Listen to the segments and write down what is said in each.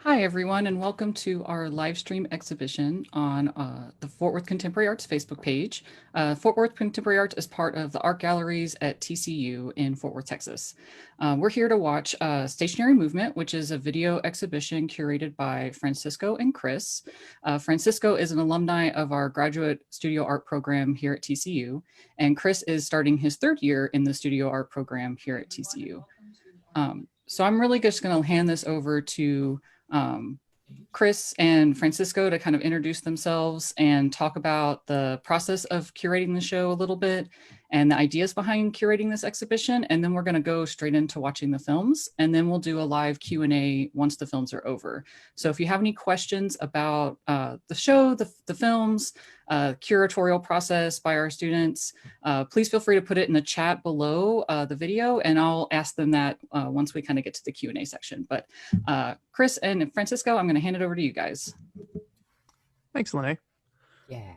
Hi, everyone, and welcome to our live stream exhibition on the Fort Worth Contemporary Arts Facebook page. Fort Worth Contemporary Arts is part of the art galleries at TCU in Fort Worth, Texas. We're here to watch Stationary Movement, which is a video exhibition curated by Francisco and Chris. Francisco is an alumni of our graduate studio art program here at TCU, and Chris is starting his third year in the studio art program here at TCU. So I'm really just going to hand this over to Chris and Francisco to kind of introduce themselves and talk about the process of curating the show a little bit and the ideas behind curating this exhibition. And then we're going to go straight into watching the films, and then we'll do a live Q&A once the films are over. So if you have any questions about the show, the films, curatorial process by our students, please feel free to put it in the chat below the video, and I'll ask them that once we kind of get to the Q&A section. But Chris and Francisco, I'm going to hand it over to you guys. Thanks, Lene. Yeah.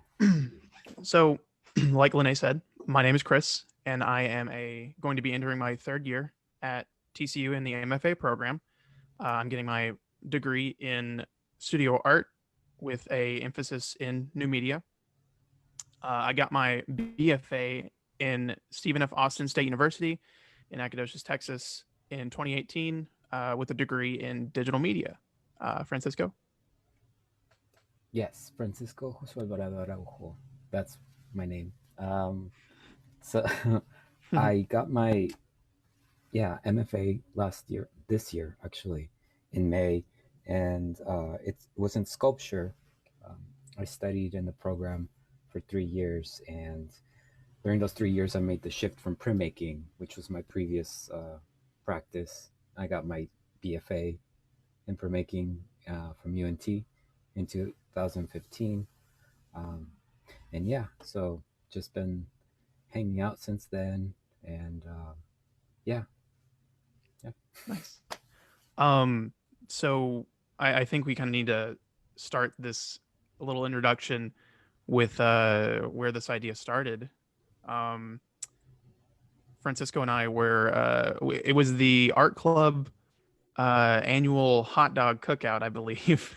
So, like Lene said, my name is Chris, and I am going to be entering my third year at TCU in the MFA program. I'm getting my degree in studio art with a emphasis in new media. I got my BFA in Stephen F. Austin State University in Nacogdoches, Texas in 2018 with a degree in digital media. Francisco? Yes, Francisco Josué Alvarado Araujo. That's my name. So I got my MFA this year actually, in May, and it was in sculpture. I studied in the program for 3 years, and during those 3 years, I made the shift from printmaking, which was my previous practice. I got my BFA in printmaking from UNT in 2015. And yeah, so just been hanging out since then, and yeah. Nice. So I think we kind of need to start this little introduction with where this idea started. Francisco and I were it was the art club annual hot dog cookout, I believe.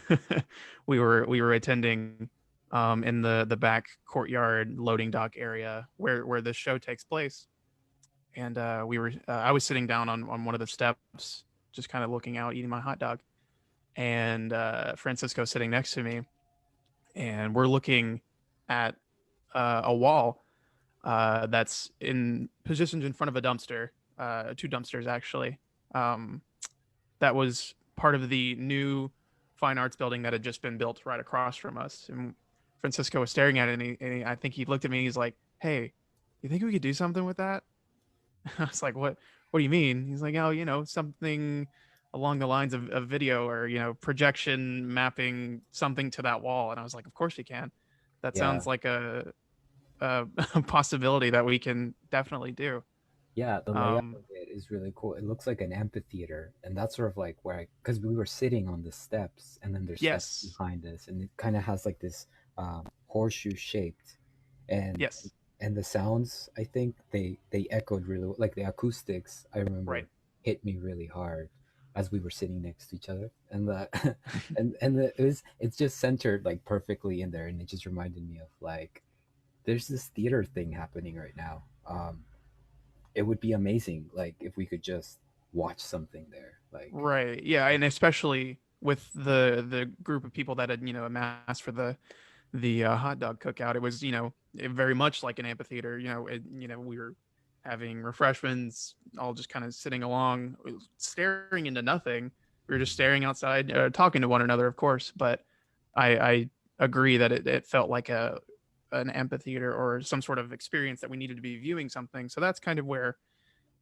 we were attending in the back courtyard loading dock area where this show takes place, and I was sitting down on one of the steps, just kind of looking out, eating my hot dog, and Francisco sitting next to me, and we're looking at a wall that's positioned in front of a dumpster, two dumpsters actually. That was part of the new fine arts building that had just been built right across from us. And Francisco was staring at it, and I think he looked at me. He's like, "Hey, you think we could do something with that?" I was like, "What? What do you mean?" He's like, "Oh, something along the lines of video, or projection mapping something to that wall." And I was like, "Of course you can. That Yeah. sounds like a possibility that we can definitely do." Yeah, the layout of it is really cool. It looks like an amphitheater, and that's sort of like where because we were sitting on the steps, and then there's steps Yes. behind us, and it kind of has like this horseshoe shaped, and Yes. and the sounds, I think they echoed really like the acoustics. I remember Right. hit me really hard as we were sitting next to each other, and the it's just centered like perfectly in there, and it just reminded me of like there's this theater thing happening right now. It would be amazing like if we could just watch something there, like Right. Yeah, and especially with the group of people that had amassed for the hot dog cookout, it was very much like an amphitheater. We were having refreshments, all just kind of sitting along, staring into nothing. We were just staring outside, talking to one another, of course. But I agree that it felt like an amphitheater or some sort of experience that we needed to be viewing something. So that's kind of where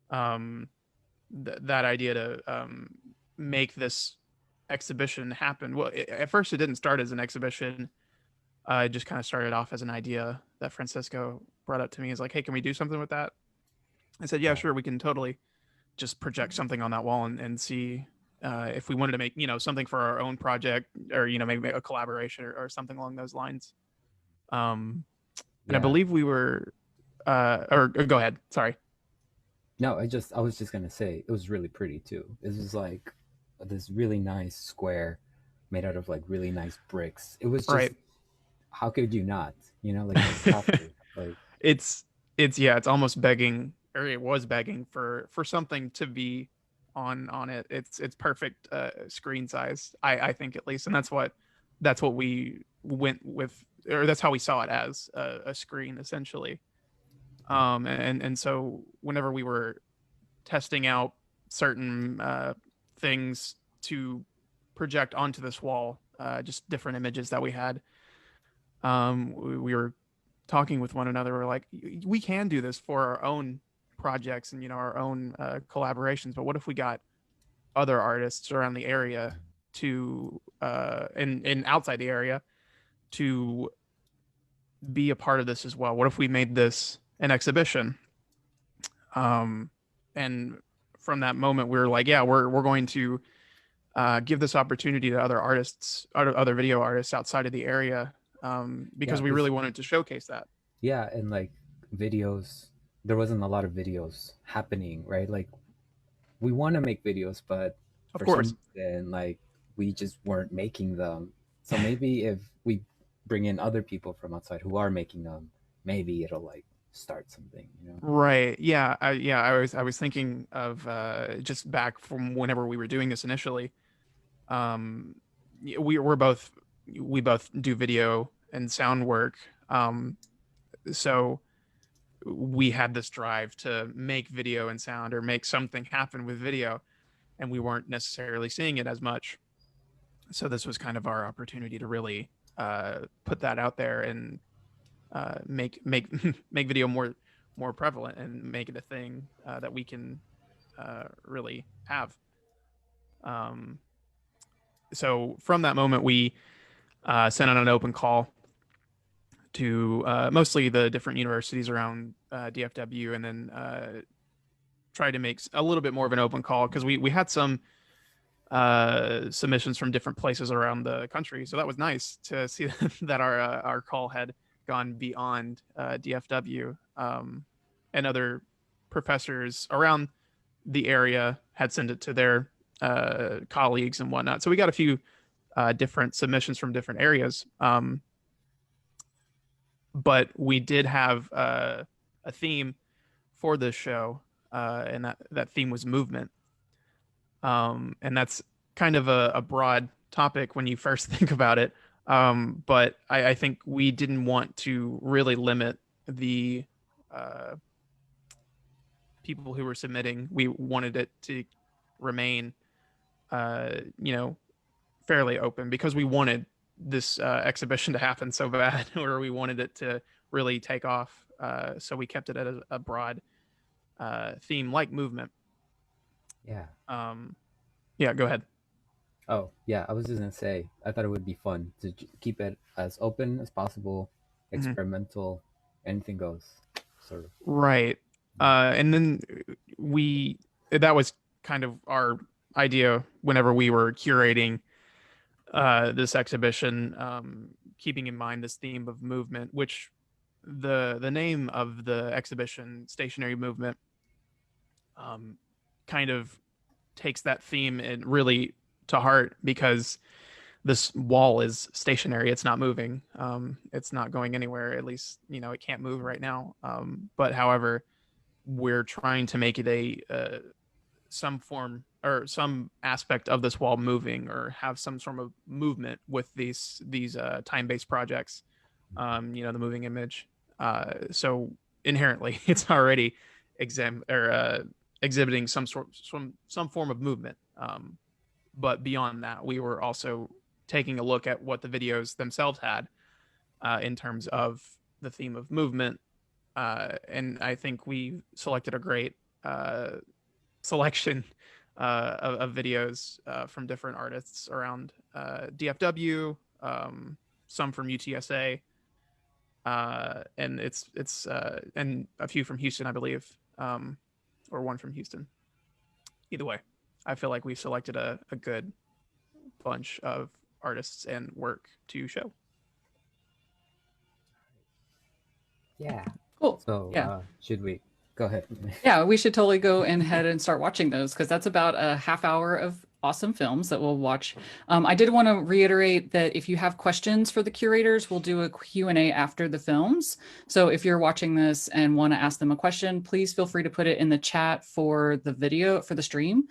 that idea to make this exhibition happen. Well, at first it didn't start as an exhibition. It just kind of started off as an idea that Francisco brought up to me. He's like, "Hey, can we do something with that?" I said, "Yeah, sure. We can totally just project something on that wall and see if we wanted to make something for our own project, or maybe a collaboration or something along those lines." And I yeah. believe we were or go ahead. Sorry. No, I was just gonna say it was really pretty too. It was like this really nice square made out of like really nice bricks. It was just, Right. how could you not? You know, like you have to. Like, it's it's almost begging, or it was begging for something to be on it. It's perfect screen size, I think, at least, and that's what we went with, or that's how we saw it, as a screen, essentially. And so whenever we were testing out certain things to project onto this wall, just different images that we had, we were talking with one another. We're like, we can do this for our own projects and, our own collaborations, but what if we got other artists around the area to and outside the area to be a part of this as well? What if we made this an exhibition? And from that moment, we were like, yeah, we're going to give this opportunity to other artists, other video artists outside of the area, because yeah, we really wanted to showcase that. yeah, and like videos, there wasn't a lot of videos happening, right? Like we want to make videos, but Of for course. some reason, like we just weren't making them. So maybe if we bring in other people from outside who are making them, maybe it'll like start something, you know? Right. Yeah. I was thinking of just back from whenever we were doing this initially. Um, we both do video and sound work. So we had this drive to make video and sound, or make something happen with video, and we weren't necessarily seeing it as much. So this was kind of our opportunity to really put that out there, and make make video more prevalent, and make it a thing that we can really have. Um, so from that moment, we sent out an open call to mostly the different universities around DFW, and then tried to make a little bit more of an open call, because we had some submissions from different places around the country. So that was nice to see that our call had gone beyond DFW, and other professors around the area had sent it to their colleagues and whatnot. So we got a few different submissions from different areas. But we did have a theme for this show, and that theme was movement. And that's kind of a broad topic when you first think about it. But I think we didn't want to really limit the people who were submitting. We wanted it to remain, fairly open, because we wanted this exhibition to happen so bad, or we wanted it to really take off. So we kept it at a broad theme, like movement. Yeah. Yeah, go ahead. Oh, yeah, I was just gonna say, I thought it would be fun to keep it as open as possible, Mhm. experimental, anything goes, sort of. Right. And then that was kind of our idea whenever we were curating this exhibition, keeping in mind this theme of movement, which the name of the exhibition, Stationary Movement, kind of takes that theme and really to heart, because this wall is stationary. It's not moving. It's not going anywhere. At least, it can't move right now. But however, we're trying to make it some form or some aspect of this wall moving, or have some sort of movement with these time-based projects. The moving image. So inherently, it's already exhibiting some form of movement. But beyond that, we were also taking a look at what the videos themselves had, in terms of the theme of movement. And I think we selected a great selection of videos from different artists around DFW, some from UTSA, and and a few from Houston, I believe, or one from Houston. Either way, I feel like we selected a good bunch of artists and work to show. Yeah. Cool. So Yeah. should we go ahead? Yeah, we should totally go ahead and start watching those, because that's about a half hour of awesome films that we'll watch. I did want to reiterate that if you have questions for the curators, we'll do a Q&A after the films. So if you're watching this and want to ask them a question, please feel free to put it in the chat for the video, for the stream.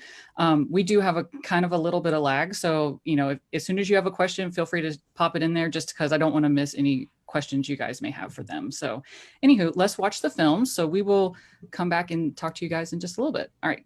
We do have a kind of a little bit of lag. So, you know, as soon as you have a question, feel free to pop it in there, just because I don't want to miss any questions you guys may have for them. So anywho, let's watch the film. So we will come back and talk to you guys in just a little bit. All right.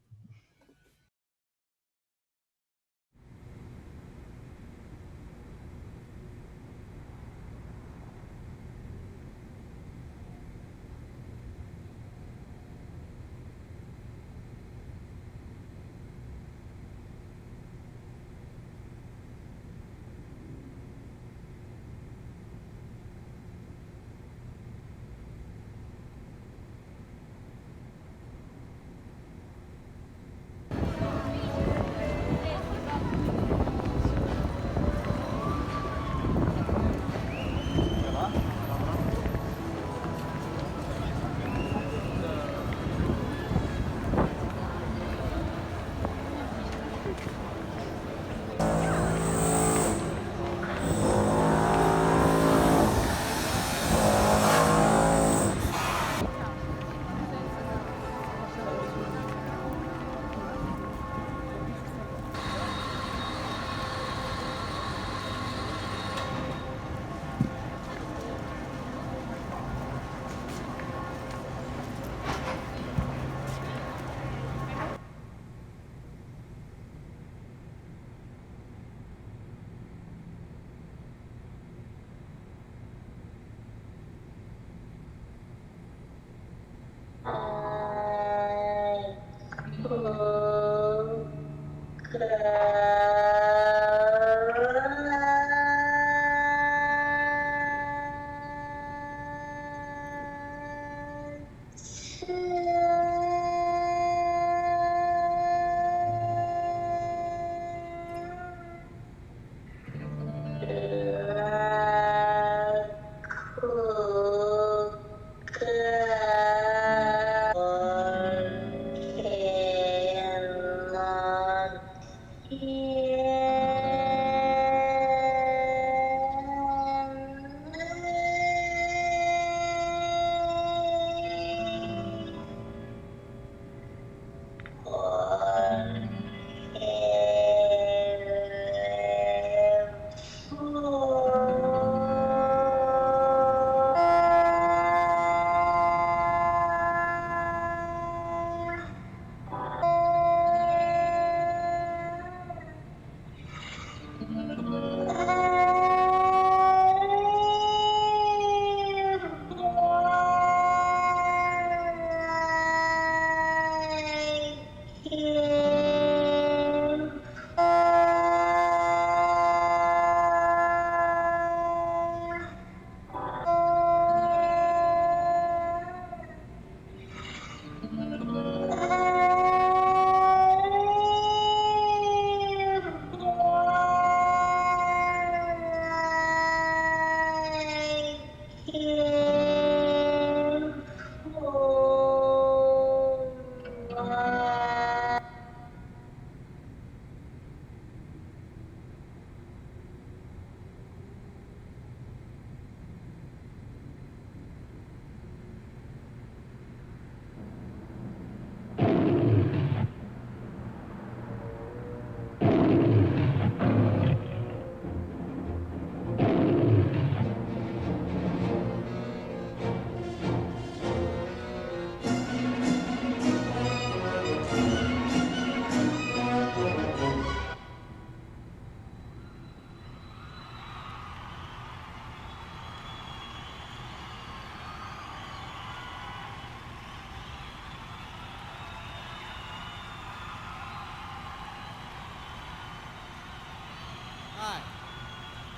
Hi.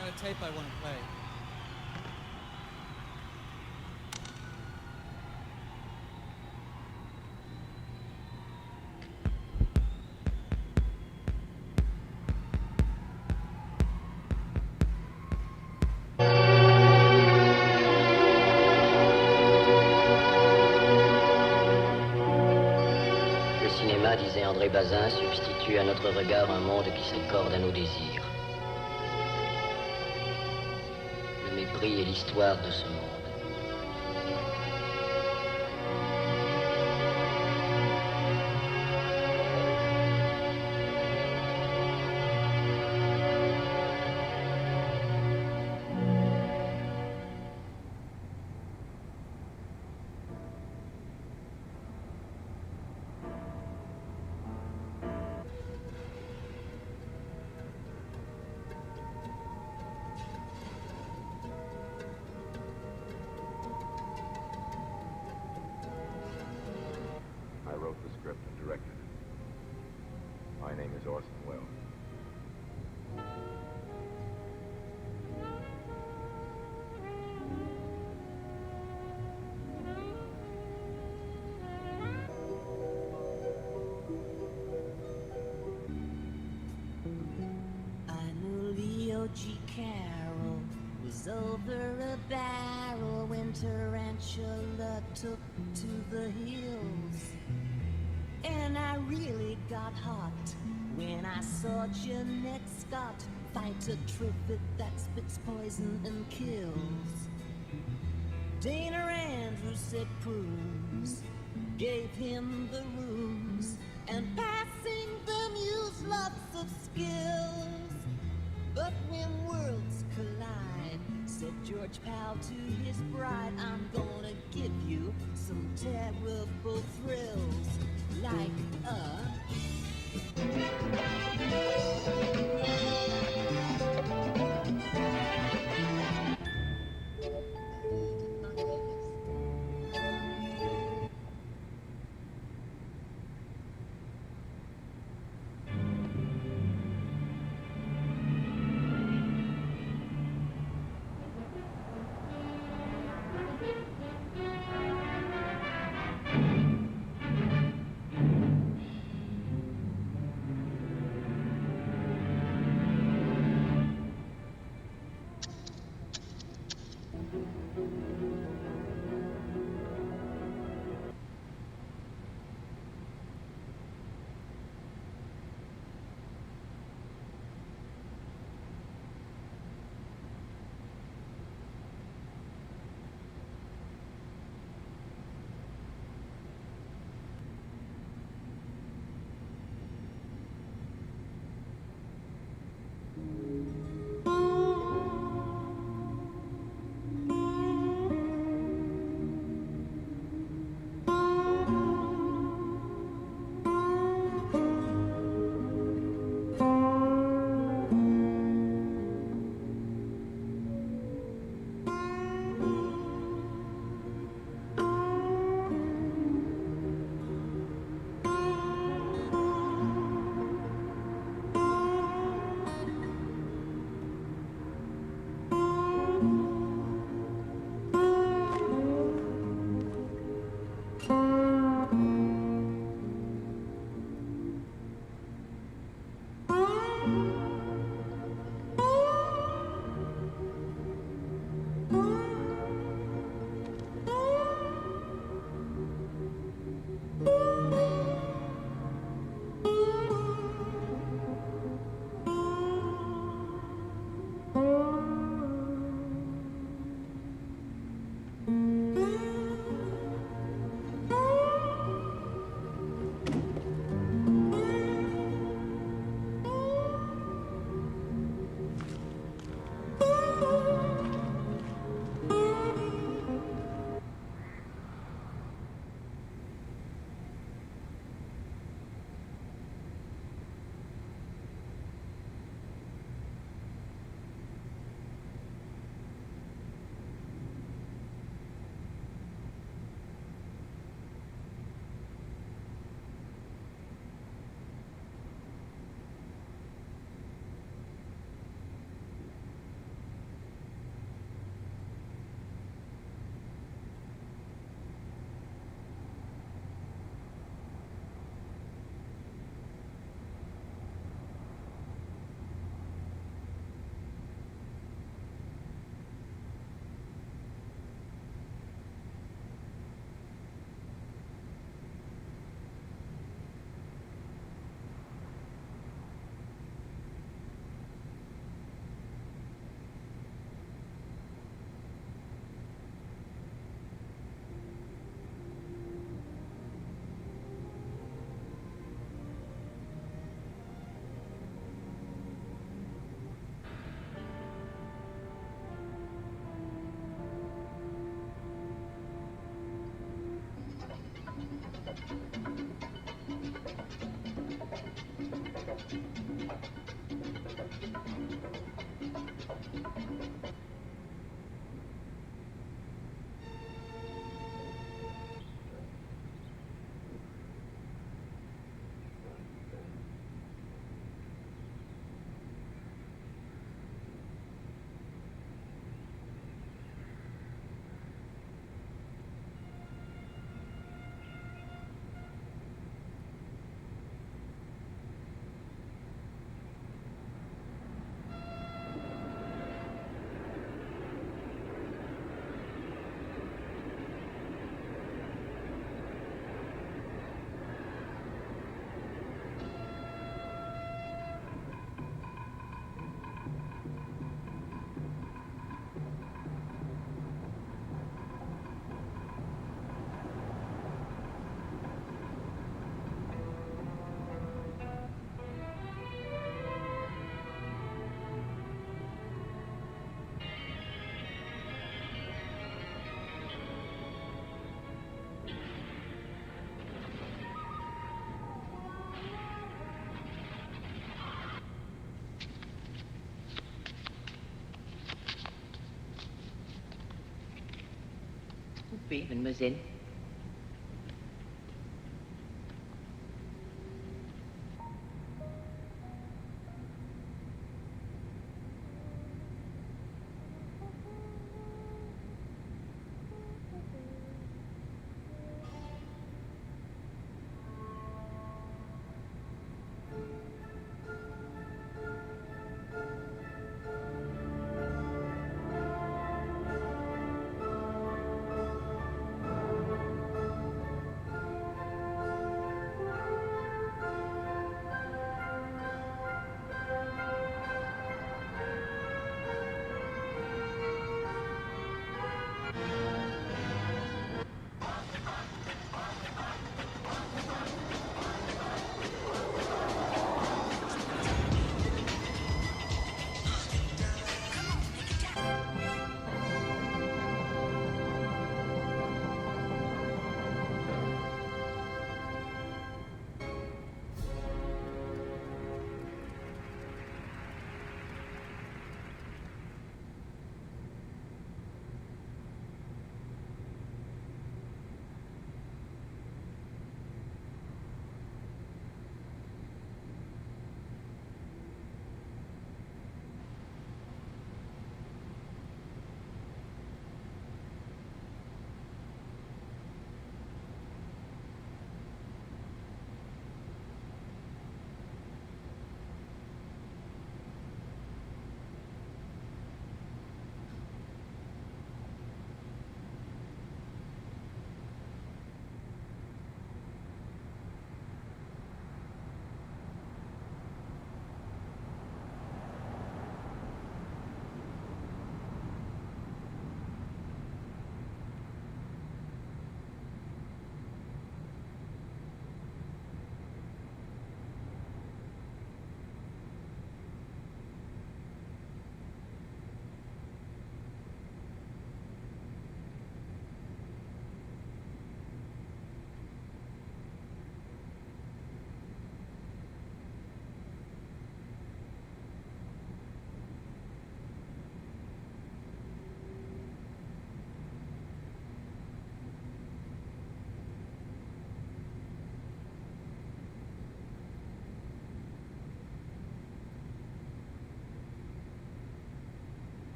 Got a tape I want to play. Le cinéma rien, disait André Bazin, substitue à notre regard un monde qui s'accorde à nos désirs. Le mépris est l'histoire de ce monde. I wrote the script and directed it. My name is Orson Welles. I knew Leo G. Carroll was over a barrel when Tarantula took to the hills. And I really got hot when I saw Jeanette Scott fight a trivet that spits poison and kills. Dana Andrews said prunes gave him the rooms, and passing the muse lots of skills. But when worlds collide, said George Powell to his bride, I'm gonna give you some terrible thrills, like Oui, mademoiselle.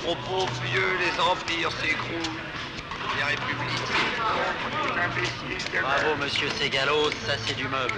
Aux pauvres vieux, les empires s'écroulent. Les républiques s'écroulent. Bravo, monsieur Ségalos, ça c'est du meuble.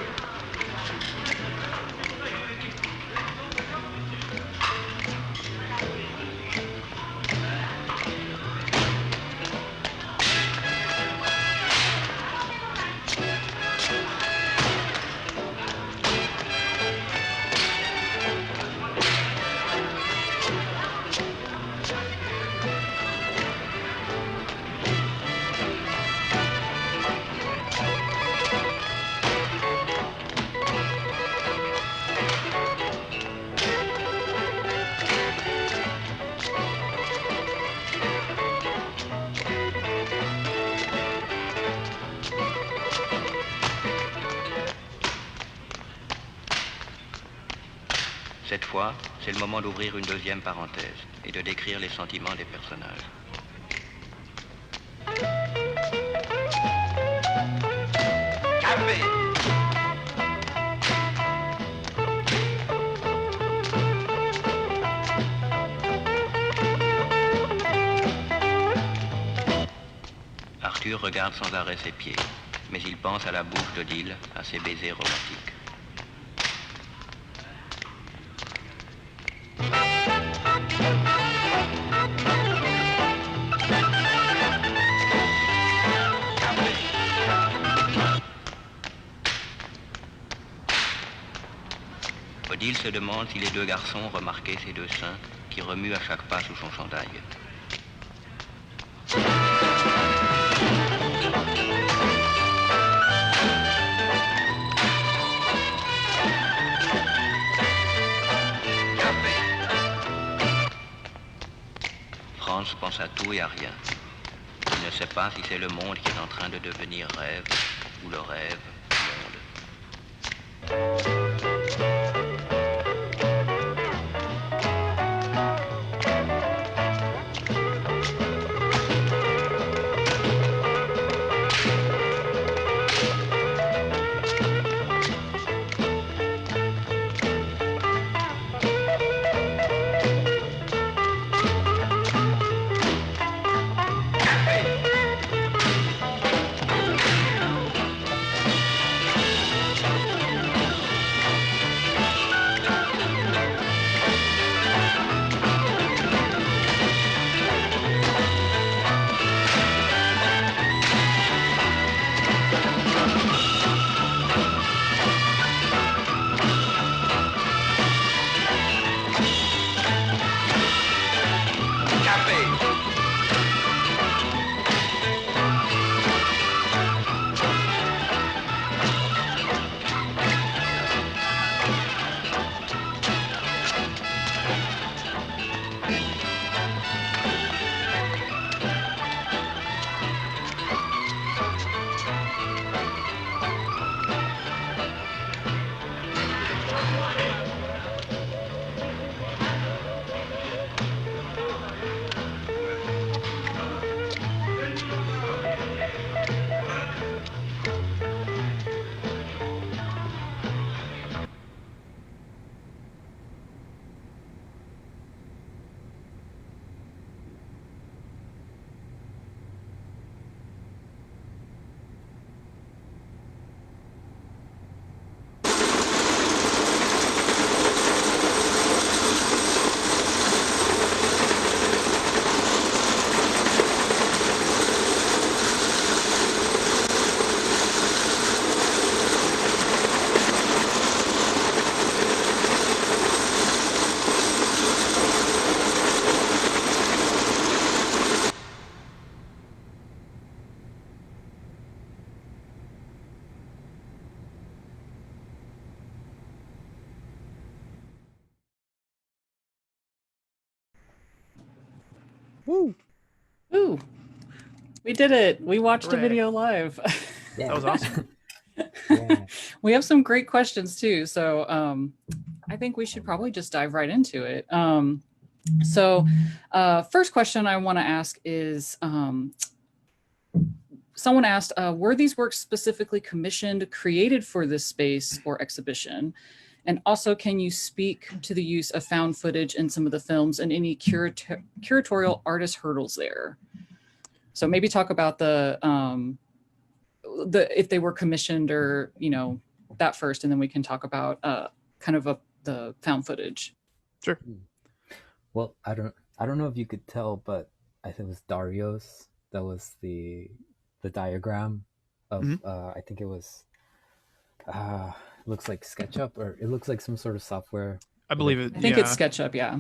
Cette fois, c'est le moment d'ouvrir une deuxième parenthèse et de décrire les sentiments des personnages. Café! Arthur regarde sans arrêt ses pieds, mais il pense à la bouche d'Odile, à ses baisers romantiques. Odile se demande si les deux garçons ont remarqué ses deux seins qui remuent à chaque pas sous son chandail. Franz pense à tout et à rien. Il ne sait pas si c'est le monde qui est en train de devenir rêve ou le rêve monde. Woo! Ooh, we did it. We watched Hooray. a video live. Yeah. That was awesome. Yeah. We have some great questions too. So I think we should probably just dive right into it. First question I want to ask is, someone asked, were these works specifically commissioned, created for this space or exhibition? And also, can you speak to the use of found footage in some of the films and any curatorial artist hurdles there? So maybe talk about the if they were commissioned or, you know, that first, and then we can talk about kind of the found footage. Sure. Well, I don't know if you could tell, but I think it was Dario's that was the diagram of I think it was looks like SketchUp, or it looks like some sort of software. I believe it. I think it's SketchUp, yeah.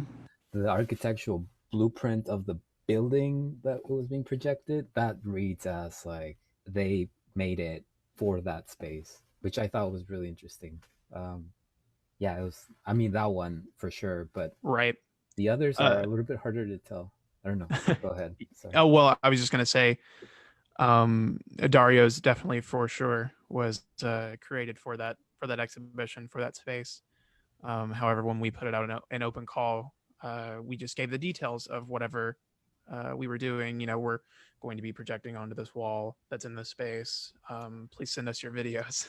The architectural blueprint of the building that was being projected, that reads as like they made it for that space, which I thought was really interesting. Yeah, it was, I mean, that one for sure, but right. The others are a little bit harder to tell. I don't know. Go ahead. Sorry. Oh, well, I was just going to say, Dario's definitely for sure was created for that exhibition, for that space. However, when we put it out in an open call, we just gave the details of whatever we were doing. You know, we're going to be projecting onto this wall that's in this space. Please send us your videos.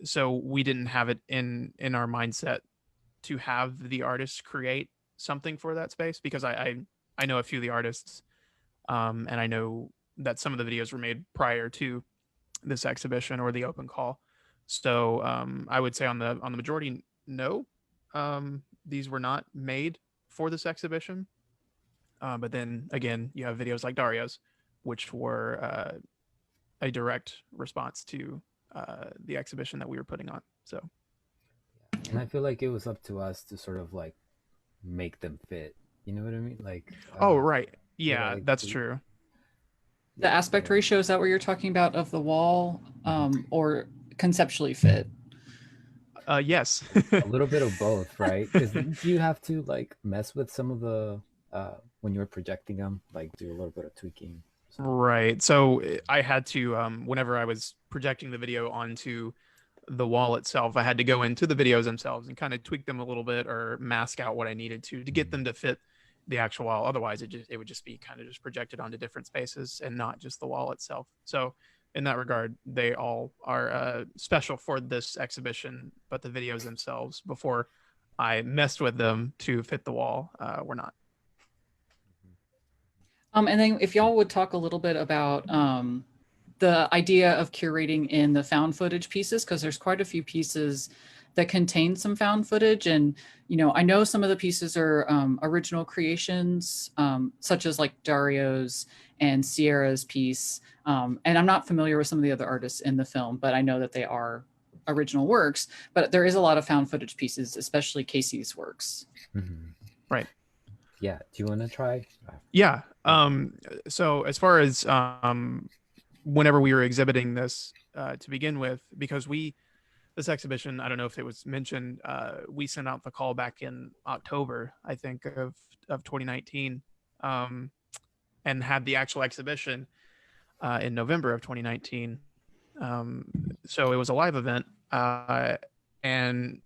So we didn't have it in our mindset to have the artists create something for that space, because I know a few of the artists, and I know that some of the videos were made prior to this exhibition or the open call. So I would say on the majority, no, these were not made for this exhibition. But then again, you have videos like Dario's, which were a direct response to the exhibition that we were putting on. So. And I feel like it was up to us to sort of like make them fit. You know what I mean? Like. Oh, right. Yeah, like that's true. The aspect ratio, is that what you're talking about of the wall, or conceptually fit? Yes. A little bit of both, right? Because you have to like mess with some of the when you're projecting them, like do a little bit of tweaking. Right. So I had to, whenever I was projecting the video onto the wall itself, I had to go into the videos themselves and kind of tweak them a little bit or mask out what I needed to get them to fit the actual wall. Otherwise, it would just be kind of just projected onto different spaces and not just the wall itself. So in that regard, they all are special for this exhibition, but the videos themselves, before I messed with them to fit the wall, were not. And then if y'all would talk a little bit about the idea of curating in the found footage pieces, because there's quite a few pieces that contain some found footage. And, you know, I know some of the pieces are original creations, such as like Dario's and Sierra's piece. And I'm not familiar with some of the other artists in the film, but I know that they are original works. But there is a lot of found footage pieces, especially Casey's works. Mm-hmm. Right. Yeah. Do you want to try? Yeah. So as far as whenever we were exhibiting this to begin with, because this exhibition, I don't know if it was mentioned, we sent out the call back in October, I think, of 2019, and had the actual exhibition in November of 2019. So it was a live event, and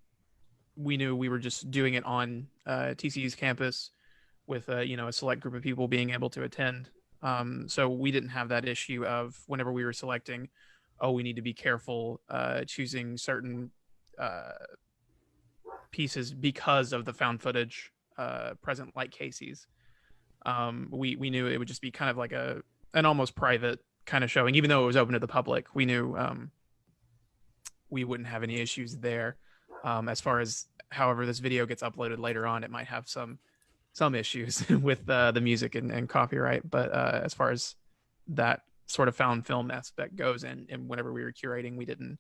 we knew we were just doing it on TCU's campus with a select group of people being able to attend. So we didn't have that issue of whenever we were selecting, we need to be careful choosing certain pieces because of the found footage present, like Casey's. We knew it would just be kind of like an almost private kind of showing, even though it was open to the public. We knew we wouldn't have any issues there. As far as, however, this video gets uploaded later on, it might have some issues with the music and copyright. But as far as that sort of found film aspect goes, and whenever we were curating, we didn't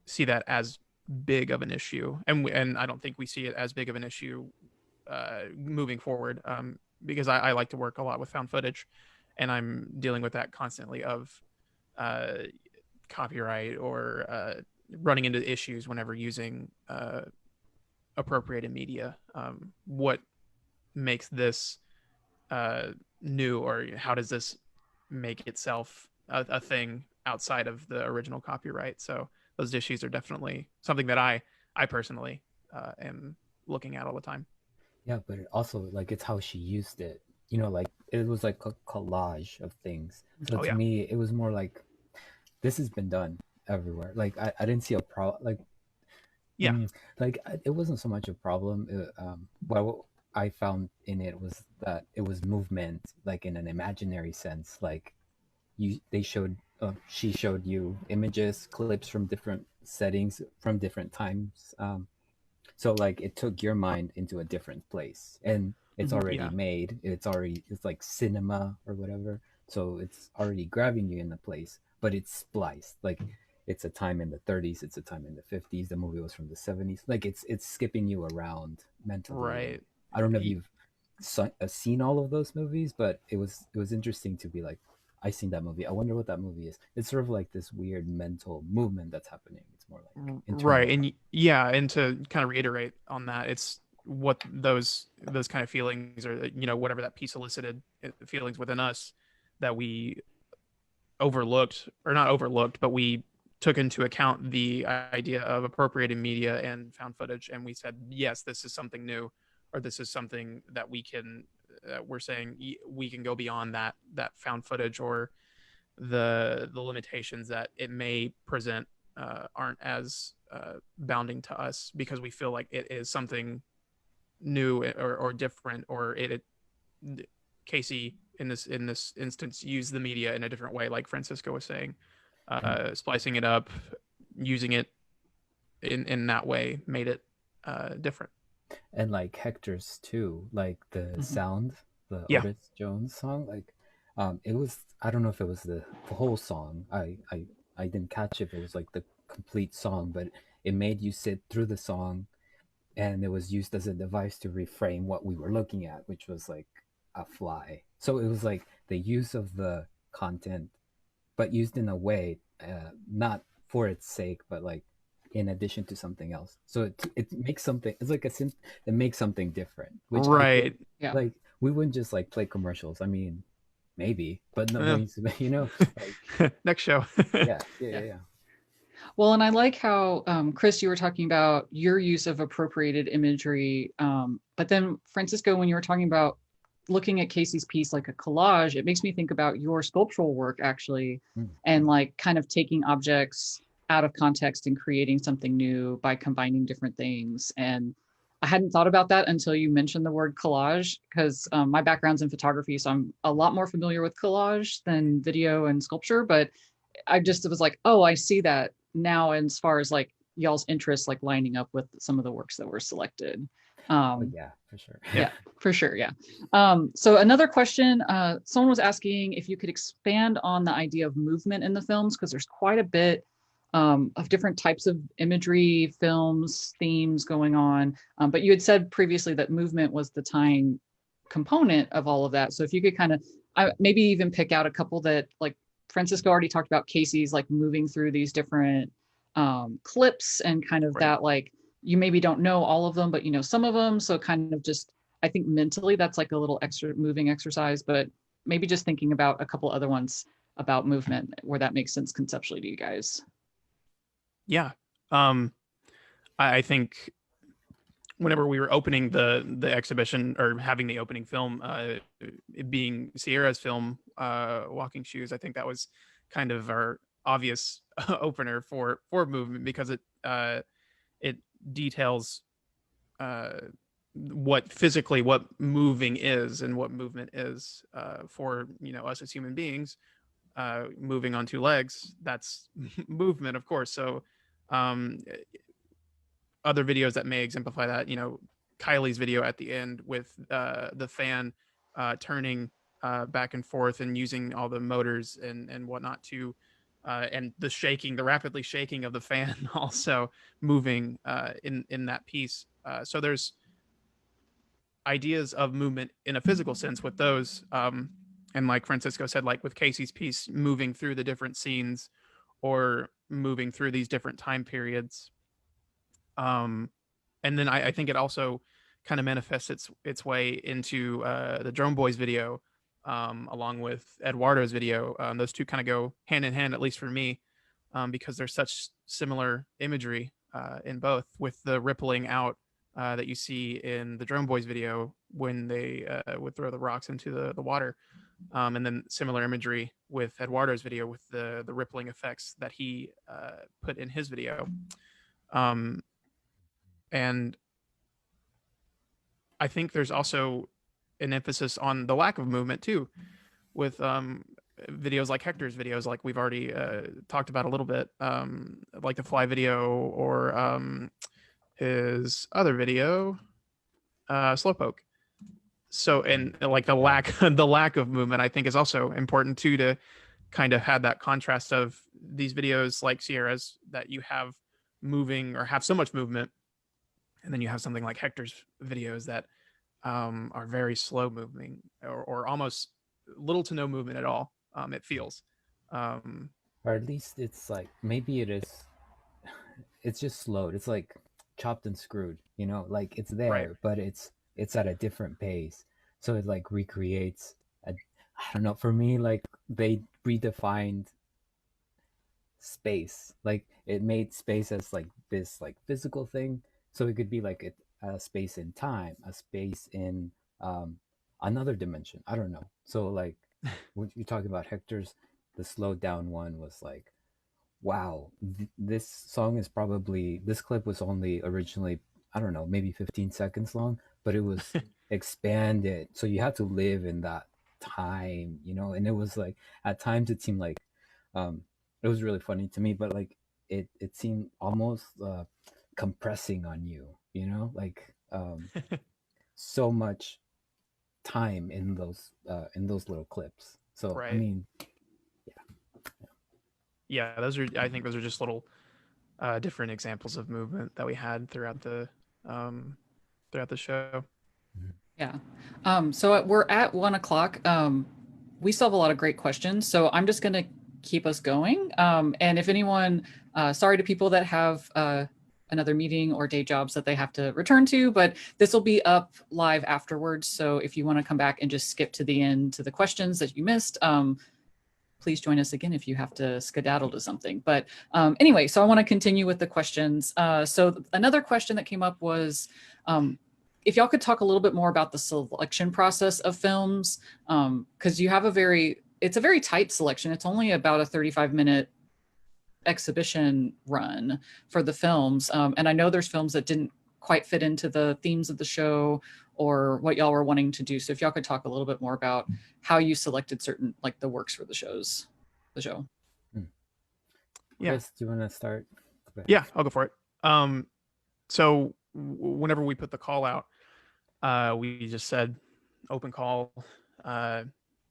see that as big of an issue, and I don't think we see it as big of an issue moving forward, because I like to work a lot with found footage, and I'm dealing with that constantly of copyright or running into issues whenever using appropriated media. What makes this new, or how does this make itself a thing outside of the original copyright? So those issues are definitely something that I personally am looking at all the time. Yeah, but it also, like, it's how she used it. You know, like, it was like a collage of things. So to me, it was more like, this has been done. everywhere. Like I didn't see a problem. Like Yeah. it wasn't so much a problem. What I found in it was that it was movement, like in an imaginary sense. Like she showed you images, clips from different settings, from different times. So like it took your mind into a different place, and it's already Yeah. made. It's like cinema or whatever. So it's already grabbing you in the place, but it's spliced. Like it's a time in the 30s, it's a time in the 50s. The movie was from the 70s. Like it's skipping you around mentally. Right. I don't know if you've seen all of those movies, but it was interesting to be like, I seen that movie. I wonder what that movie is. It's sort of like this weird mental movement that's happening. It's more like internal. Right. And yeah, and to kind of reiterate on that, it's what those kind of feelings, or whatever that piece elicited, feelings within us that we overlooked, or not overlooked, but we took into account the idea of appropriating media and found footage, and we said, yes, this is something new, or this is something that we're saying we can go beyond that found footage, or the limitations that it may present aren't as bounding to us, because we feel like it is something new or different, or Casey in this instance used the media in a different way, like Francisco was saying, splicing it up, using it in that way made it different. And like Hector's too, like the sound, the Yeah. Otis Jones song, like it was, I don't know if it was the whole song. I didn't catch if it was like the complete song, but it made you sit through the song, and it was used as a device to reframe what we were looking at, which was like a fly. So it was like the use of the content, but used in a way not for its sake, but like in addition to something else. So it makes something, it's like a synth that makes something different, which Right. Yeah. like we wouldn't just like play commercials. I mean, maybe, but no, like, next show. yeah. Well, and I like how, Chris, you were talking about your use of appropriated imagery. But then, Francisco, when you were talking about looking at Casey's piece like a collage, it makes me think about your sculptural work, actually, and like kind of taking objects out of context and creating something new by combining different things. And I hadn't thought about that until you mentioned the word collage, because my background's in photography, so I'm a lot more familiar with collage than video and sculpture. But I just was like, oh, I see that now, as far as like y'all's interests like lining up with some of the works that were selected. Yeah, for sure. Yeah, for sure. Yeah. So another question, someone was asking if you could expand on the idea of movement in the films, because there's quite a bit of different types of imagery, films, themes going on. But you had said previously that movement was the tying component of all of that. So if you could kind of maybe even pick out a couple that, like Francisco already talked about, Casey's like moving through these different clips, and kind of that, like, you maybe don't know all of them, but you know some of them. So kind of just, I think mentally that's like a little extra moving exercise, but maybe just thinking about a couple other ones about movement where that makes sense conceptually to you guys. Yeah. I think whenever we were opening the exhibition, or having the opening film, it being Sierra's film, Walking Shoes, I think that was kind of our obvious opener for movement, because it details what moving is and what movement is for us as human beings. Moving on two legs, that's movement, of course. So other videos that may exemplify that, Kylie's video at the end with the fan turning back and forth and using all the motors and whatnot to and the rapidly shaking of the fan also moving in that piece. So there's ideas of movement in a physical sense with those, and like Francisco said, like with Casey's piece, moving through the different scenes or moving through these different time periods. And then I think it also kind of manifests its way into the Drone Beuys video, along with Eduardo's video. Those two kind of go hand in hand, at least for me, because there's such similar imagery in both, with the rippling out that you see in the Drone Beuys video when they would throw the rocks into the water. And then similar imagery with Eduardo's video with the rippling effects that he put in his video. And I think there's also an emphasis on the lack of movement too, with videos like Hector's videos, like we've already talked about a little bit, like the fly video or his other video, Slowpoke. So, and like the lack of movement, I think is also important too, to kind of have that contrast of these videos like Sierra's that you have moving or have so much movement, and then you have something like Hector's videos that are very slow moving or almost little to no movement at all. It feels, Or at least it's like, maybe it's just slowed. It's like chopped and screwed, you know, like it's there, Right. but it's at a different pace. So it like recreates I don't know, for me, like they redefined space. Like it made space as like this like physical thing. So it could be like a space in time, a space in another dimension. I don't know. So like when you're talking about Hector's, the slowed down one was like, wow, this song is probably, this clip was only originally, I don't know, maybe 15 seconds long, but it was expanded. So you had to live in that time, you know, and it was like, at times it seemed like, it was really funny to me, but like it seemed almost compressing on you, you know, like so much time in those little clips. So Right. I mean, yeah, I think those are just little different examples of movement that we had throughout the show. Yeah. So we're at 1 o'clock. We still have a lot of great questions, so I'm just going to keep us going. And if anyone, sorry to people that have another meeting or day jobs that they have to return to, but this will be up live afterwards. So if you want to come back and just skip to the end to the questions that you missed, please join us again if you have to skedaddle to something. But anyway, so I want to continue with the questions. So another question that came up was, if y'all could talk a little bit more about the selection process of films, because you have it's a very tight selection. It's only about a 35-minute exhibition run for the films. And I know there's films that didn't quite fit into the themes of the show or what y'all were wanting to do. So if y'all could talk a little bit more about how you selected certain, like the works for the show. Yeah. Chris, do you want to start? Yeah, I'll go for it. So whenever we put the call out, we just said, open call.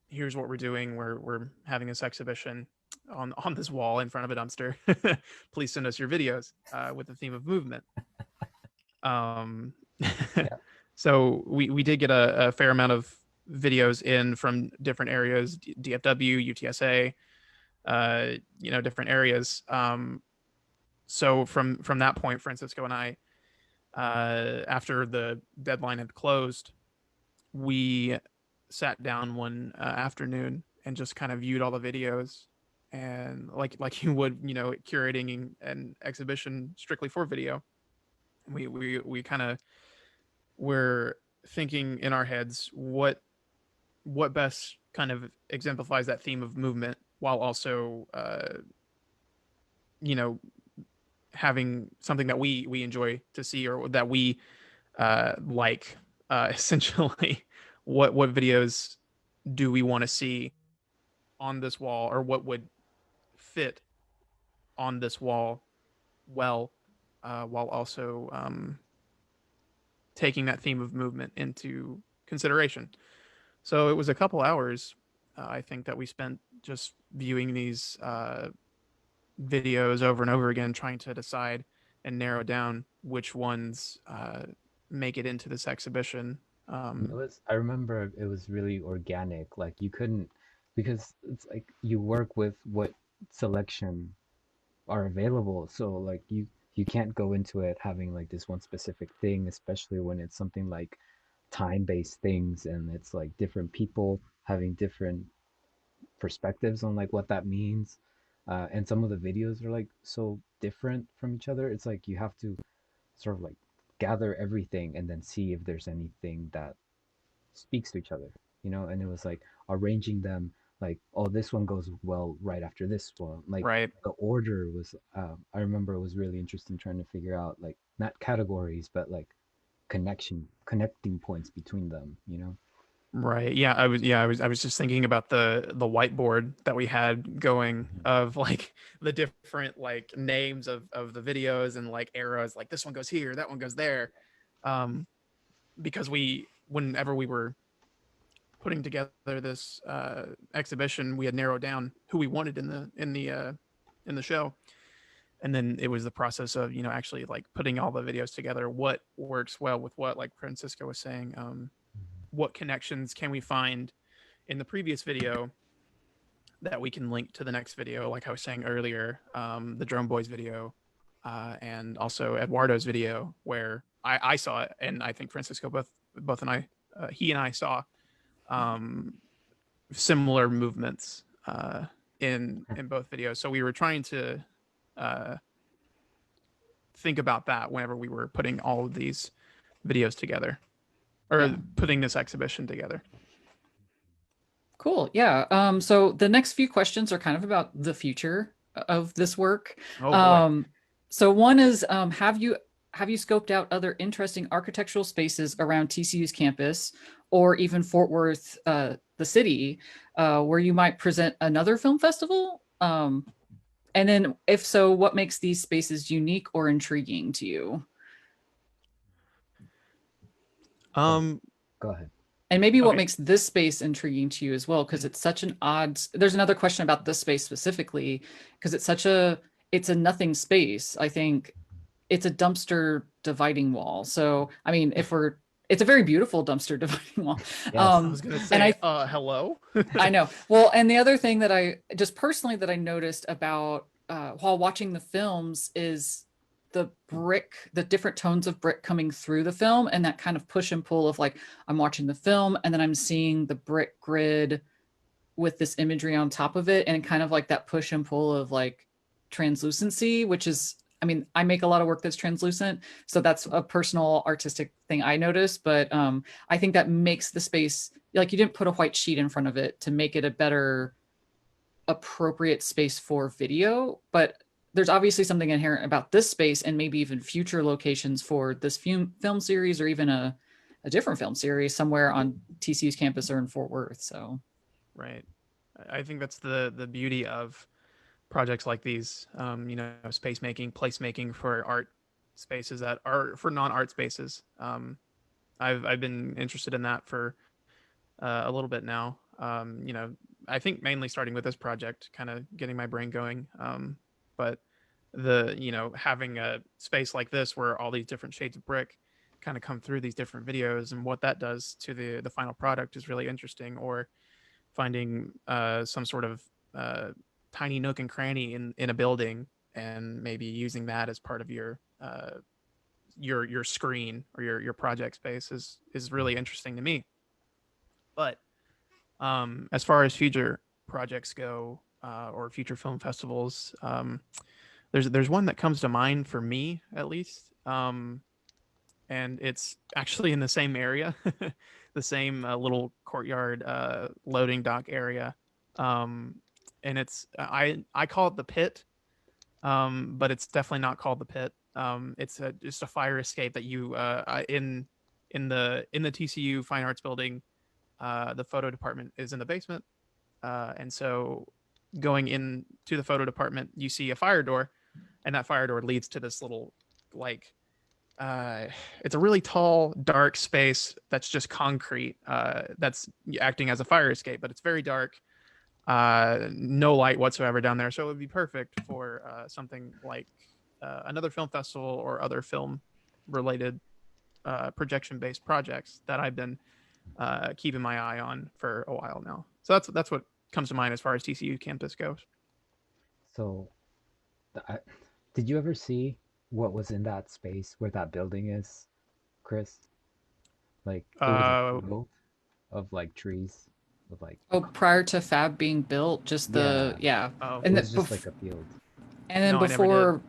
Here's what we're doing. We're having this exhibition on this wall in front of a dumpster. Please send us your videos with the theme of movement. Yeah. So we did get a fair amount of videos in from different areas, DFW, UTSA, different areas. So from that point, Francisco and I, after the deadline had closed, we sat down one afternoon and just kind of viewed all the videos, and like you would, curating an exhibition strictly for video. We kind of were thinking in our heads what best kind of exemplifies that theme of movement while also having something that we enjoy to see or that we like. Essentially, what videos do we want to see on this wall, or what would fit on this wall well, while also taking that theme of movement into consideration. So it was a couple hours, I think, that we spent just viewing these videos over and over again, trying to decide and narrow down which ones make it into this exhibition. I remember it was really organic. Like you couldn't, because it's like you work with what selection are available. So like you can't go into it having like this one specific thing, especially when it's something like time-based things and it's like different people having different perspectives on like what that means. And some of the videos are like so different from each other. It's like you have to sort of like gather everything and then see if there's anything that speaks to each other. and it was like arranging them like, oh, this one goes well right after this one. Like Right. the order was, I remember it was really interesting trying to figure out like not categories, but like connecting points between them. Right. Yeah, I was just thinking about the whiteboard that we had going of like the different like names of the videos and like arrows, like this one goes here, that one goes there. Because whenever we were putting together this exhibition, we had narrowed down who we wanted in the show. And then it was the process of, actually like putting all the videos together, what works well with what, like Francisco was saying, what connections can we find in the previous video that we can link to the next video, like I was saying earlier, the Drone Beuys video, and also Eduardo's video, where I saw it, and I think Francisco both and I, he and I saw similar movements in both videos. So we were trying to think about that whenever we were putting all of these videos together, or putting this exhibition together. Cool. Yeah. So the next few questions are kind of about the future of this work. Oh, boy. So one is, have you scoped out other interesting architectural spaces around TCU's campus, or even Fort Worth, the city, where you might present another film festival? And then if so, what makes these spaces unique or intriguing to you? Go ahead. And maybe what Okay. makes this space intriguing to you as well, because it's such an odd, there's another question about this space specifically, because it's a nothing space. I think it's a dumpster dividing wall. So, I mean, it's a very beautiful dumpster dividing wall. Yes. I was going to say, hello? I know. Well, and the other thing that I just personally that I noticed about while watching the films is the different tones of brick coming through the film, and that kind of push and pull of like, I'm watching the film and then I'm seeing the brick grid with this imagery on top of it, and kind of like that push and pull of like translucency, which is, I mean, I make a lot of work that's translucent, so that's a personal artistic thing I noticed, but I think that makes the space, like you didn't put a white sheet in front of it to make it a better appropriate space for video, but there's obviously something inherent about this space and maybe even future locations for this film series, or even a different film series somewhere on TCU's campus or in Fort Worth. So, Right. I think that's the beauty of projects like these, space making, place making for art spaces that are for non-art spaces. I've been interested in that for a little bit now. I think mainly starting with this project, kind of getting my brain going. But having a space like this where all these different shades of brick kind of come through these different videos, and what that does to the final product is really interesting. Or finding some sort of tiny nook and cranny in a building, and maybe using that as part of your screen or your project space is really interesting to me. But as far as future projects go, or future film festivals, there's one that comes to mind for me, at least, and it's actually in the same area, the same little courtyard loading dock area, and it's I call it the pit, but it's definitely not called the pit. It's just a fire escape that you in the TCU Fine Arts Building. The photo department is in the basement, and so going into the photo department, you see a fire door, and that fire door leads to this little, like, it's a really tall, dark space that's just concrete, that's acting as a fire escape, but it's very dark, no light whatsoever down there. So it would be perfect for something like another film festival or other film related projection-based projects that I've been keeping my eye on for a while now. So that's what comes to mind as far as TCU campus goes. So, did you ever see what was in that space where that building is, Chris? Like, it was a field of like trees, with like. Oh, prior to Fab being built, just the Oh, and it was just like a field. and then No, I never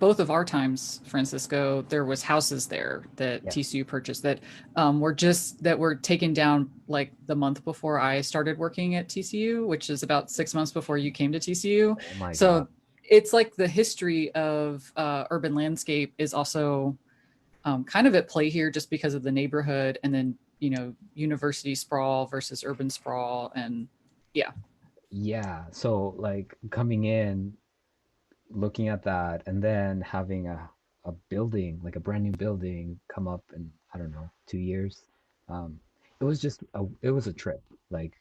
both of our times, Francisco, there was houses there that Yeah. TCU purchased that were taken down like the month before I started working at TCU, which is about 6 months before you came to TCU. Oh my So God. it's like the history of urban landscape is also kind of at play here, just because of the neighborhood, and then university sprawl versus urban sprawl, and yeah. Yeah. So like coming in, looking at that, and then having a building, like a brand new building, come up in, I don't know, 2 years. Um, it was just it was a trip. Like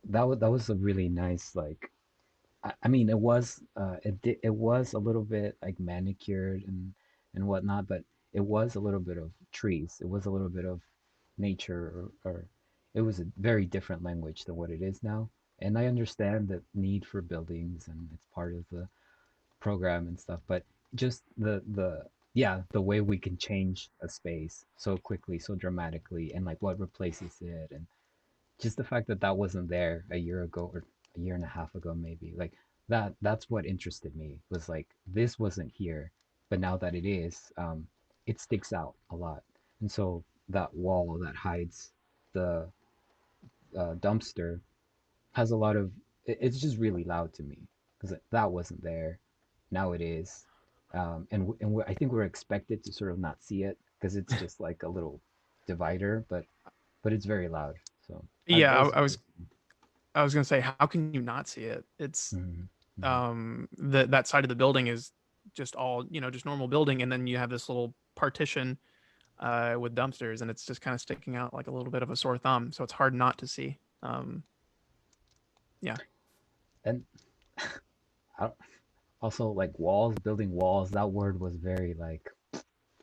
that was a really nice, like, I mean, it was a little bit like manicured and whatnot, but it was a little bit of trees. It was a little bit of nature, or it was a very different language than what it is now. And I understand the need for buildings, and it's part of the program and stuff, but just the way we can change a space so quickly, so dramatically, and like what replaces it, and just the fact that that wasn't there a year ago, or a year and a half ago maybe, like that's what interested me, was like this wasn't here, but now that it is, it sticks out a lot. And so that wall that hides the dumpster has a lot of it's just really loud to me, because that wasn't there, now it is. I think we're expected to sort of not see it because it's just like a little divider, but it's very loud. So Yeah, that was I was gonna say, how can you not see it? It's Mhm, that side of the building is just all, just normal building, and then you have this little partition with dumpsters, and it's just kind of sticking out like a little bit of a sore thumb. So it's hard not to see. Yeah. and I, also like walls, building walls. That word was very like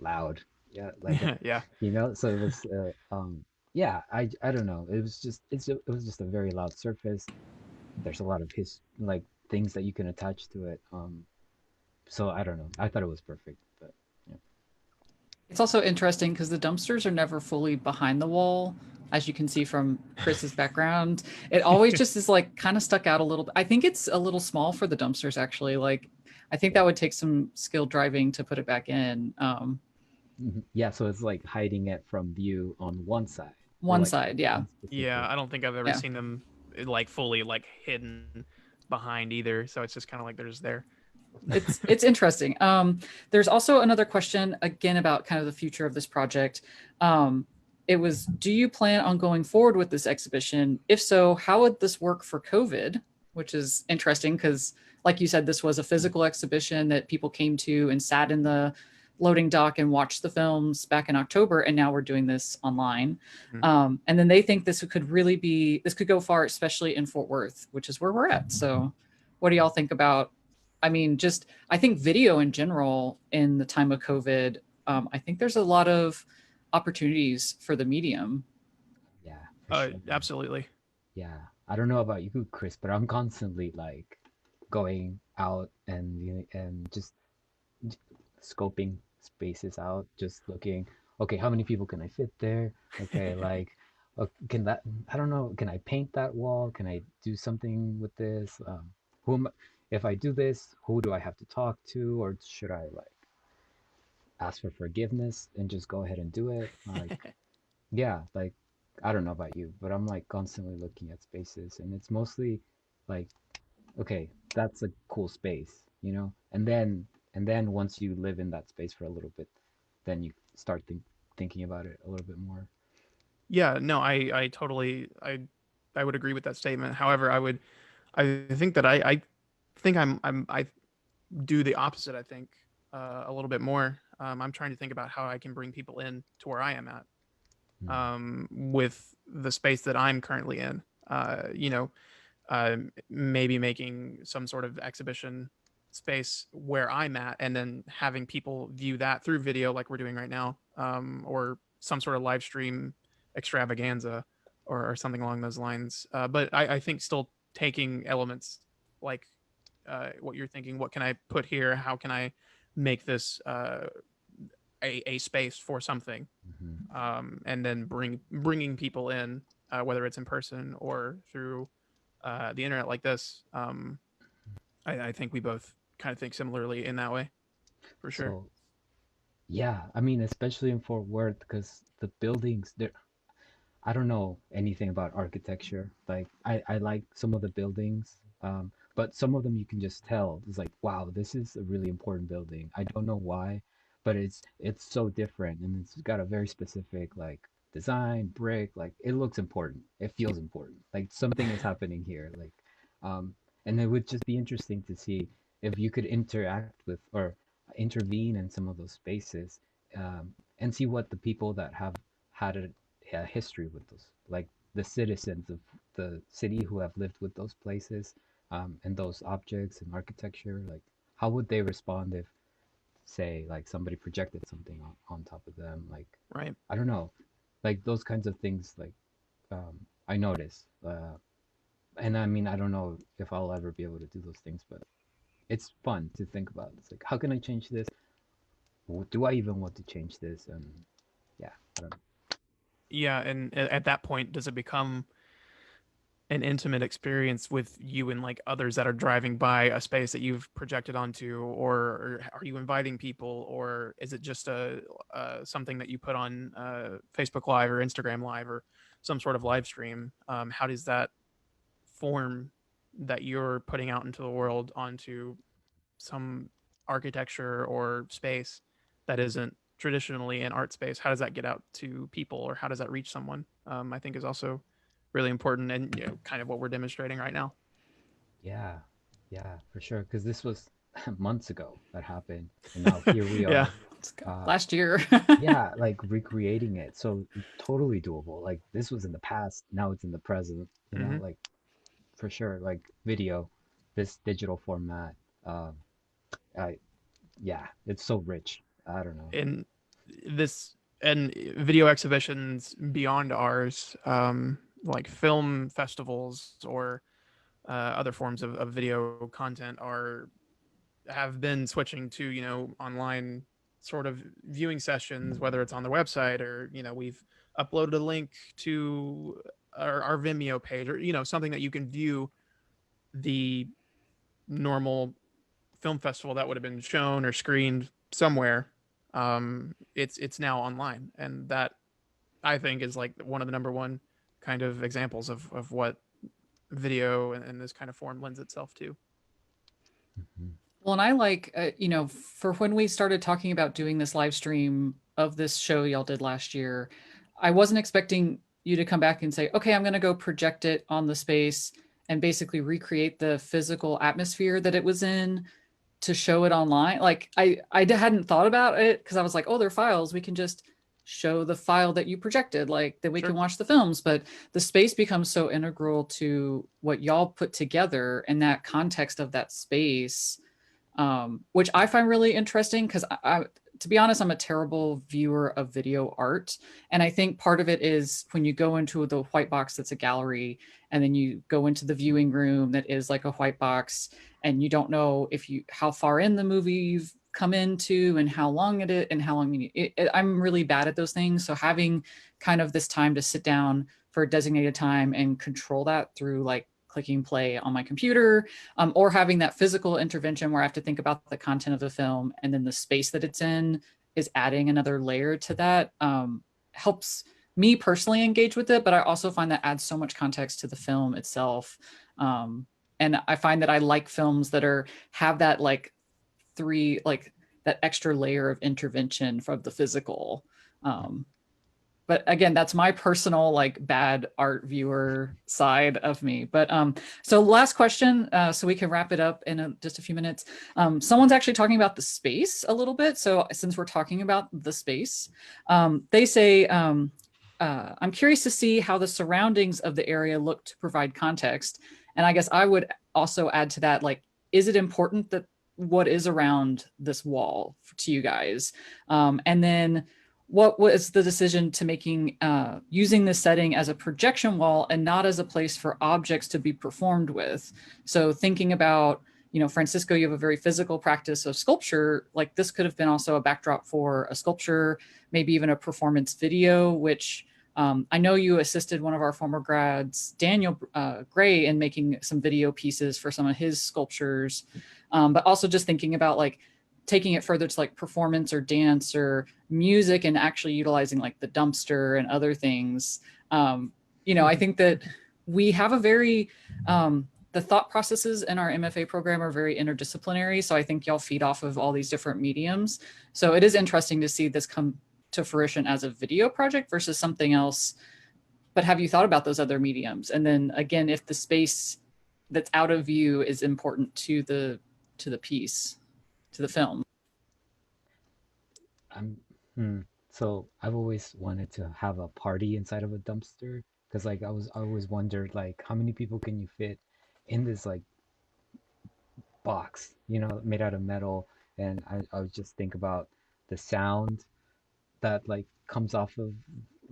loud. Yeah, like Yeah. so it was yeah, I don't know. It was just it was just a very loud surface. There's a lot of like things that you can attach to it. So I don't know. I thought it was perfect, but yeah. It's also interesting because the dumpsters are never fully behind the wall, as you can see from Chris's background. It always just is like kind of stuck out a little bit. I think it's a little small for the dumpsters, actually. Like, I think that would take some skill driving to put it back in. Yeah, so it's like hiding it from view on one side, or One like side, yeah. one Yeah, specific. I don't think I've ever Yeah. seen them like fully like hidden behind either. So it's just kind of like they're just there. It's interesting. There's also another question again about kind of the future of this project. It was, do you plan on going forward with this exhibition? If so, how would this work for COVID? Which is interesting because, like you said, this was a physical exhibition that people came to and sat in the loading dock and watched the films back in October, and now we're doing this online. And then they think this could go far, especially in Fort Worth, which is where we're at. So what do y'all think about, I mean, I think video in general in the time of COVID, I think there's a lot of opportunities for the medium. Yeah, for sure. Absolutely. Yeah, I don't know about you, Chris, but I'm constantly like going out and just scoping spaces out, just looking, okay, how many people can I fit there? Okay, like, can that, I don't know, can I paint that wall? Can I do something with this? If I do this, who do I have to talk to? Or should I like ask for forgiveness and just go ahead and do it? Like, yeah, like, I don't know about you, but I'm like constantly looking at spaces, and it's mostly like, okay, that's a cool space, and then once you live in that space for a little bit, then you start thinking about it a little bit more. Yeah, no, I totally I would agree with that statement. However, I think that I think I do the opposite. I think a little bit more. I'm trying to think about how I can bring people in to where I am at, with the space that I'm currently in. Maybe making some sort of exhibition space where I'm at, and then having people view that through video, like we're doing right now, or some sort of live stream extravaganza, or something along those lines. But I think still taking elements like what you're thinking. What can I put here? How can I make this a space for something? And then bringing people in, whether it's in person or through the internet like this. I think we both kind of think similarly in that way. For sure. So yeah, I mean, especially in Fort Worth, because the buildings, there, I don't know anything about architecture. Like I like some of the buildings, but some of them you can just tell. It's like, wow, this is a really important building. I don't know why, but it's so different and it's got a very specific like design, brick, like it looks important. It feels important. Like something is happening here. Like and it would just be interesting to see if you could interact with or intervene in some of those spaces, and see what the people that have had a history with those, like the citizens of the city who have lived with those places, and those objects and architecture, like how would they respond if, say, like somebody projected something on top of them? Like, Right. I don't know, like those kinds of things, like I notice. And I mean, I don't know if I'll ever be able to do those things, but it's fun to think about. It's like, how can I change this? Do I even want to change this? And yeah, I don't know. Yeah, and at that point, does it become an intimate experience with you and like others that are driving by a space that you've projected onto, or are you inviting people, or is it just a something that you put on Facebook Live or Instagram Live or some sort of live stream? How does that form that you're putting out into the world onto some architecture or space that isn't traditionally an art space? How does that get out to people, or how does that reach someone? I think is also really important, and kind of what we're demonstrating right now. Yeah, yeah, for sure. Because this was months ago that happened, and now here we Yeah. are. Last year. Yeah, like recreating it. So totally doable. Like this was in the past, now it's in the present. You know, Mhm. like for sure. Like video, this digital format. I yeah, it's so rich. I don't know. In this and video exhibitions beyond ours, like film festivals or other forms of video content have been switching to online sort of viewing sessions, whether it's on the website or we've uploaded a link to our Vimeo page, or something that you can view the normal film festival that would have been shown or screened somewhere. It's now online, and that I think is like one of the number one kind of examples of what video and this kind of form lends itself to. Mhm. Well, and I like, for when we started talking about doing this live stream of this show y'all did last year, I wasn't expecting you to come back and say, okay, I'm going to go project it on the space and basically recreate the physical atmosphere that it was in to show it online. Like I hadn't thought about it because I was like, oh, they're files. We can just show the file that you projected, like then we Sure. can watch the films. But the space becomes so integral to what y'all put together and that context of that space, which I find really interesting because to be honest, I'm a terrible viewer of video art. And I think part of it is when you go into the white box that's a gallery, and then you go into the viewing room that is like a white box, and you don't know how far in the movie you've come into and how long it is and how long I'm really bad at those things. So having kind of this time to sit down for a designated time and control that through like clicking play on my computer, or having that physical intervention where I have to think about the content of the film and then the space that it's in is adding another layer to that, helps me personally engage with it. But I also find that adds so much context to the film itself. And I find that I like films that have that like that extra layer of intervention from the physical. But again, that's my personal like bad art viewer side of me. But so last question, so we can wrap it up in just a few minutes. Someone's actually talking about the space a little bit. So since we're talking about the space, they say, I'm curious to see how the surroundings of the area look to provide context. And I guess I would also add to that, like, is it important that what is around this wall to you guys? And then what was the decision to making using this setting as a projection wall and not as a place for objects to be performed with? So thinking about, Francisco, you have a very physical practice of sculpture. Like this could have been also a backdrop for a sculpture, maybe even a performance video, which I know you assisted one of our former grads, Daniel Gray, in making some video pieces for some of his sculptures. But also just thinking about like taking it further to like performance or dance or music and actually utilizing like the dumpster and other things. You know, I think that we have a very, the thought processes in our MFA program are very interdisciplinary. So I think y'all feed off of all these different mediums. So it is interesting to see this come to fruition as a video project versus something else. But have you thought about those other mediums? And then again, if the space that's out of view is important to the piece, to the film. So I've always wanted to have a party inside of a dumpster, because like I always wondered like how many people can you fit in this like box, you know, made out of metal. And I would just think about the sound that like comes off of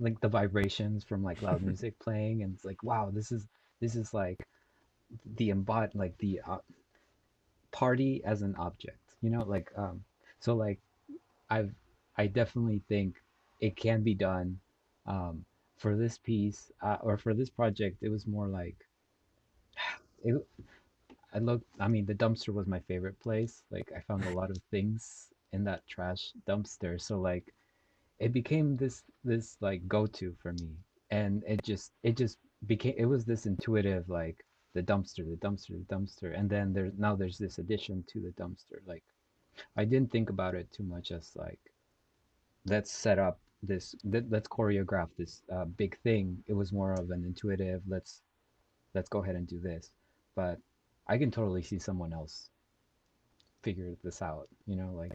like the vibrations from like loud music playing, and it's like, wow, this is like the party as an object, you know, like so like I definitely think it can be done. For this piece or for this project, it was more like it, I mean, the dumpster was my favorite place. Like I found a lot of things in that trash dumpster, so like it became this like go-to for me. And it just became, it was this intuitive like the dumpster, and then there's this addition to the dumpster. Like I didn't think about it too much as like, let's set up let's choreograph this big thing. It was more of an intuitive, let's go ahead and do this. But I can totally see someone else figure this out, you know, like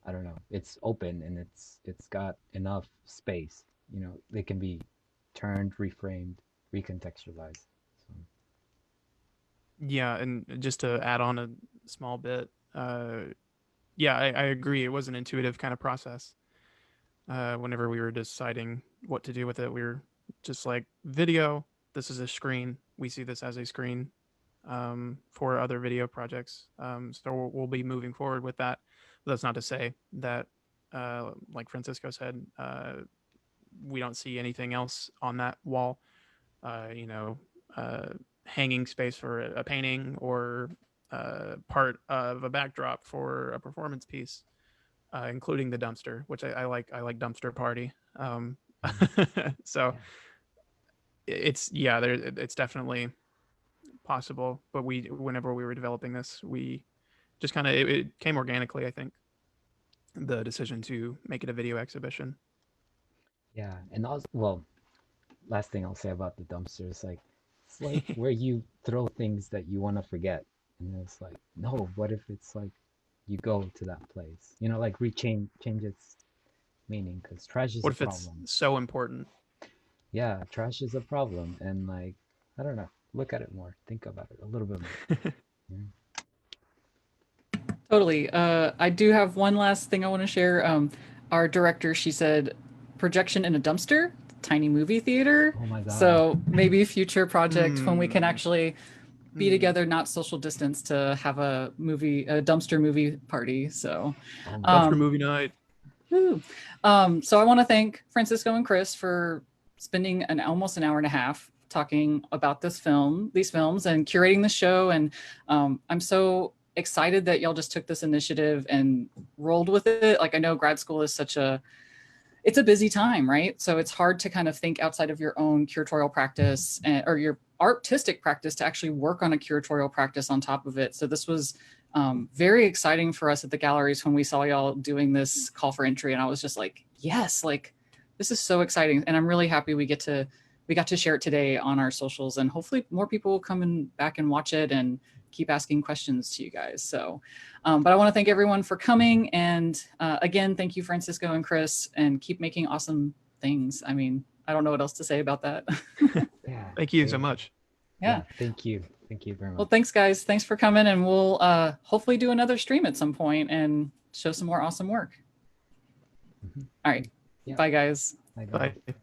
I don't know, it's open and it's got enough space, you know, they can be turned, reframed, recontextualized. So. Yeah, and just to add on a small bit, yeah, I agree. It was an intuitive kind of process. Whenever we were deciding what to do with it, we were just like, video, this is a screen. We see this as a screen for other video projects. So we'll be moving forward with that. But that's not to say that, like Francisco said, we don't see anything else on that wall, you know, hanging space for a painting or part of a backdrop for a performance piece. Including the dumpster, which I like. I like dumpster party. So it's it's definitely possible. But whenever we were developing this, we just kind of it came organically. I think the decision to make it a video exhibition. Yeah, and also, well, last thing I'll say about the dumpster is like, it's like where you throw things that you want to forget, and it's like, no, what if it's like you go to that place, you know, like change its meaning, because trash is what a if problem. It's so important? Yeah, trash is a problem, and like I don't know, look at it more, think about it a little bit more. Yeah. Totally. I do have one last thing I want to share. Our director, she said, projection in a dumpster, tiny movie theater. Oh my God. So maybe a future project when we can actually be together, not social distance, to have a dumpster movie party. So dumpster movie night. So I want to thank Francisco and Chris for spending almost an hour and a half talking about these films and curating the show. And I'm so excited that y'all just took this initiative and rolled with it. Like I know grad school is it's a busy time, right? So it's hard to kind of think outside of your own curatorial practice or your artistic practice to actually work on a curatorial practice on top of it. So this was very exciting for us at the galleries when we saw y'all doing this call for entry. And I was just like, yes, like this is so exciting. And I'm really happy we got to share it today on our socials, and hopefully more people will come back and watch it and keep asking questions to you guys. So, but I want to thank everyone for coming. And again, thank you, Francisco and Chris, and keep making awesome things. I mean, I don't know what else to say about that. Yeah. Thank you so much. Yeah. Thank you very much. Well, thanks guys. Thanks for coming, and we'll hopefully do another stream at some point and show some more awesome work. All right. Yeah. Bye guys. Bye. Bye.